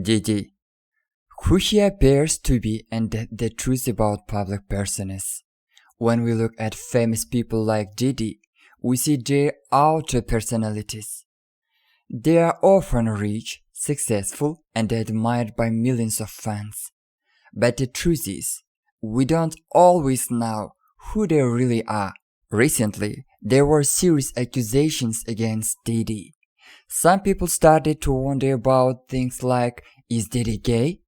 Diddy, who he appears to be and the truth about public personas. When we look at famous people like Diddy, we see their outer personalities. They are often rich, successful, and admired by millions of fans. But the truth is, we don't always know who they really are. Recently, there were serious accusations against Diddy. Some people started to wonder about things like, is Diddy gay?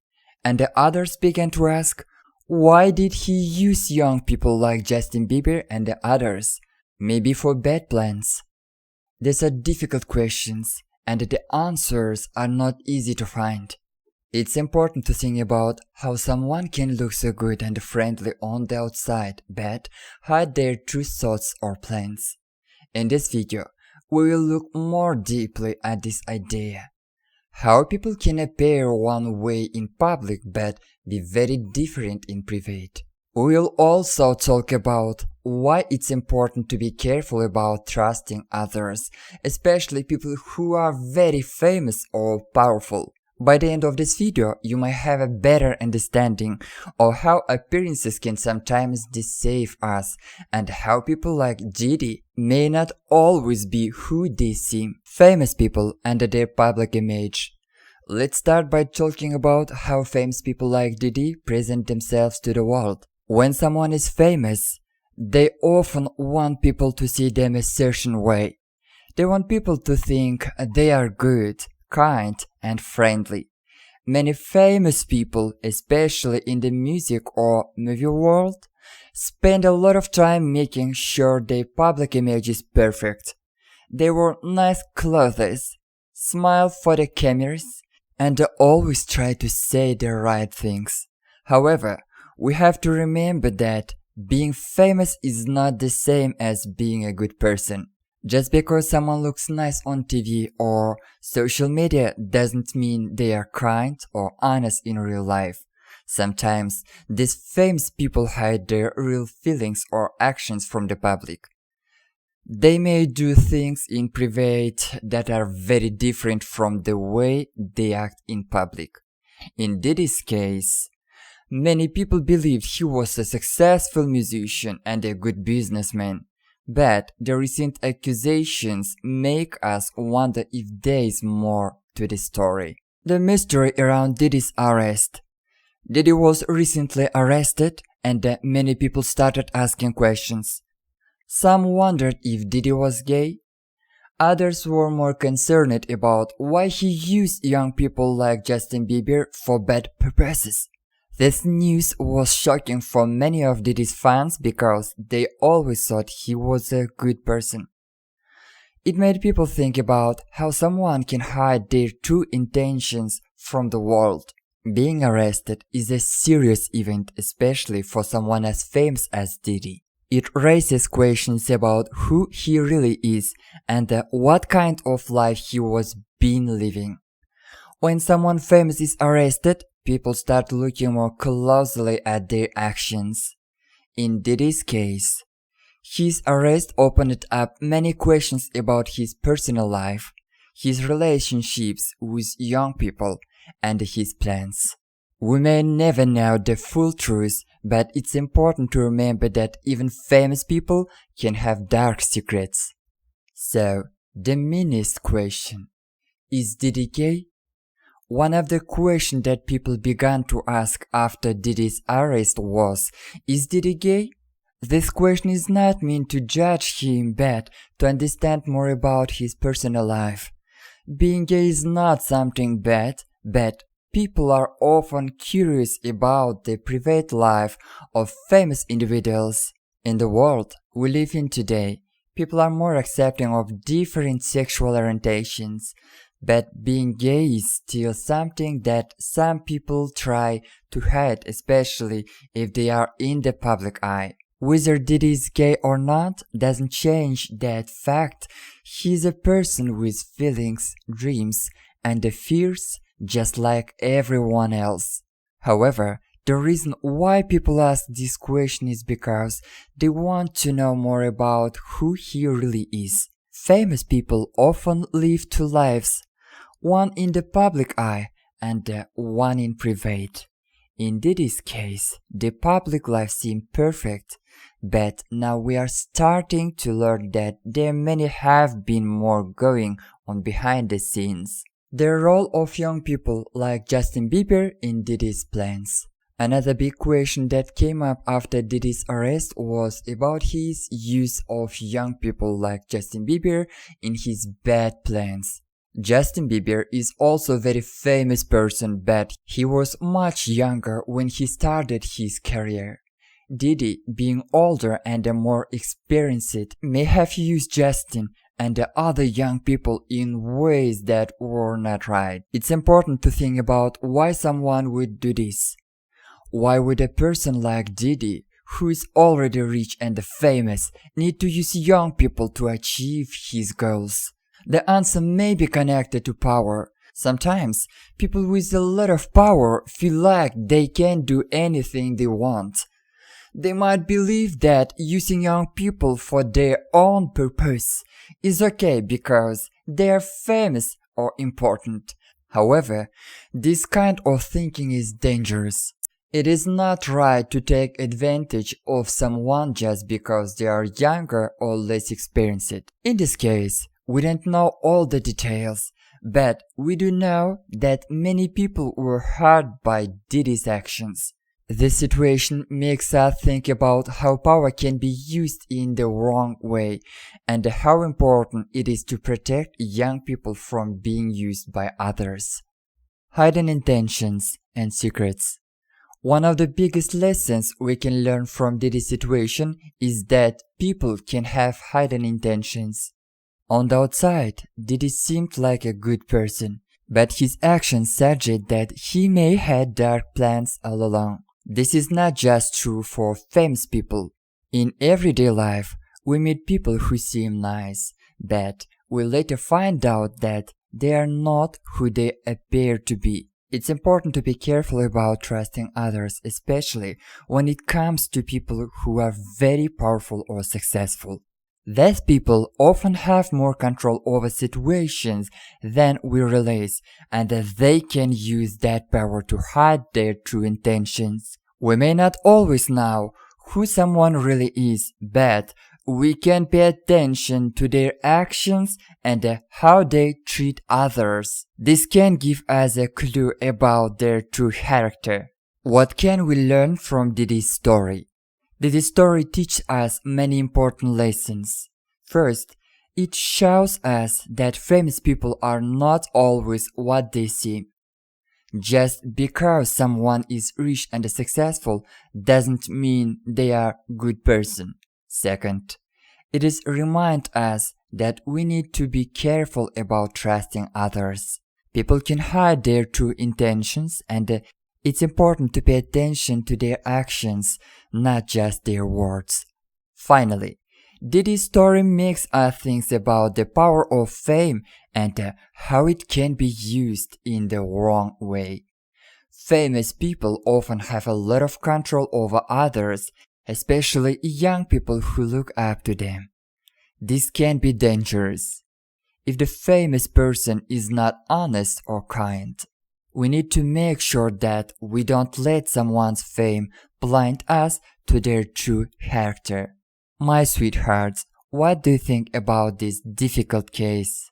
And the others began to ask, why did he use young people like Justin Bieber and the others? Maybe for bad plans. These are difficult questions, and the answers are not easy to find. It's important to think about how someone can look so good and friendly on the outside but hide their true thoughts or plans. In this video, we will look more deeply at this idea. How people can appear one way in public but be very different in private. We will also talk about why it's important to be careful about trusting others, especially people who are very famous or powerful. By the end of this video, you might have a better understanding of how appearances can sometimes deceive us and how people like Diddy may not always be who they seem. Famous people and their public image. Let's start by talking about how famous people like Diddy present themselves to the world. When someone is famous, they often want people to see them a certain way. They want people to think they are good, kind, and friendly. Many famous people, especially in the music or movie world, spend a lot of time making sure their public image is perfect. They wear nice clothes, smile for the cameras, and always try to say the right things. However, we have to remember that being famous is not the same as being a good person. Just because someone looks nice on TV or social media doesn't mean they are kind or honest in real life. Sometimes, these famous people hide their real feelings or actions from the public. They may do things in private that are very different from the way they act in public. In Diddy's case, many people believed he was a successful musician and a good businessman. But the recent accusations make us wonder if there is more to the story. The mystery around Diddy's arrest. Diddy was recently arrested and many people started asking questions. Some wondered if Diddy was gay. Others were more concerned about why he used young people like Justin Bieber for bad purposes. This news was shocking for many of Diddy's fans because they always thought he was a good person. It made people think about how someone can hide their true intentions from the world. Being arrested is a serious event, especially for someone as famous as Diddy. It raises questions about who he really is and what kind of life he was living. When someone famous is arrested, people start looking more closely at their actions. In Diddy's case, his arrest opened up many questions about his personal life, his relationships with young people, and his plans. We may never know the full truth, but it's important to remember that even famous people can have dark secrets. So, the meanest question: is Diddy gay? One of the questions that people began to ask after Diddy's arrest was, is Diddy gay? This question is not meant to judge him but to understand more about his personal life. Being gay is not something bad, but people are often curious about the private life of famous individuals. In the world we live in today, people are more accepting of different sexual orientations. But being gay is still something that some people try to hide, especially if they are in the public eye. Whether Diddy is gay or not doesn't change that fact. He's a person with feelings, dreams, and fears just like everyone else. However, the reason why people ask this question is because they want to know more about who he really is. Famous people often live two lives, one in the public eye and one in private. In Diddy's case, the public life seemed perfect, but now we are starting to learn that there may have been more going on behind the scenes. The role of young people like Justin Bieber in Diddy's plans. Another big question that came up after Diddy's arrest was about his use of young people like Justin Bieber in his bad plans. Justin Bieber is also a very famous person, but he was much younger when he started his career. Diddy, being older and more experienced, may have used Justin and the other young people in ways that were not right. It's important to think about why someone would do this. Why would a person like Diddy, who is already rich and famous, need to use young people to achieve his goals? The answer may be connected to power. Sometimes, people with a lot of power feel like they can do anything they want. They might believe that using young people for their own purpose is okay because they are famous or important. However, this kind of thinking is dangerous. It is not right to take advantage of someone just because they are younger or less experienced. In this case, we don't know all the details, but we do know that many people were hurt by Diddy's actions. This situation makes us think about how power can be used in the wrong way and how important it is to protect young people from being used by others. Hidden intentions and secrets. One of the biggest lessons we can learn from Diddy's situation is that people can have hidden intentions. On the outside, Diddy seemed like a good person, but his actions suggest that he may have dark plans all along. This is not just true for famous people. In everyday life, we meet people who seem nice, but we later find out that they are not who they appear to be. It's important to be careful about trusting others, especially when it comes to people who are very powerful or successful. These people often have more control over situations than we realize, and they can use that power to hide their true intentions. We may not always know who someone really is, but we can pay attention to their actions and how they treat others. This can give us a clue about their true character. What can we learn from Diddy's story? Diddy's story teaches us many important lessons. First, it shows us that famous people are not always what they seem. Just because someone is rich and successful doesn't mean they are a good person. Second, it is remind us that we need to be careful about trusting others. People can hide their true intentions, and it's important to pay attention to their actions, not just their words. Finally, Diddy's story makes us think about the power of fame and how it can be used in the wrong way. Famous people often have a lot of control over others, especially young people who look up to them. This can be dangerous if the famous person is not honest or kind. We need to make sure that we don't let someone's fame blind us to their true character. My sweethearts, what do you think about this difficult case?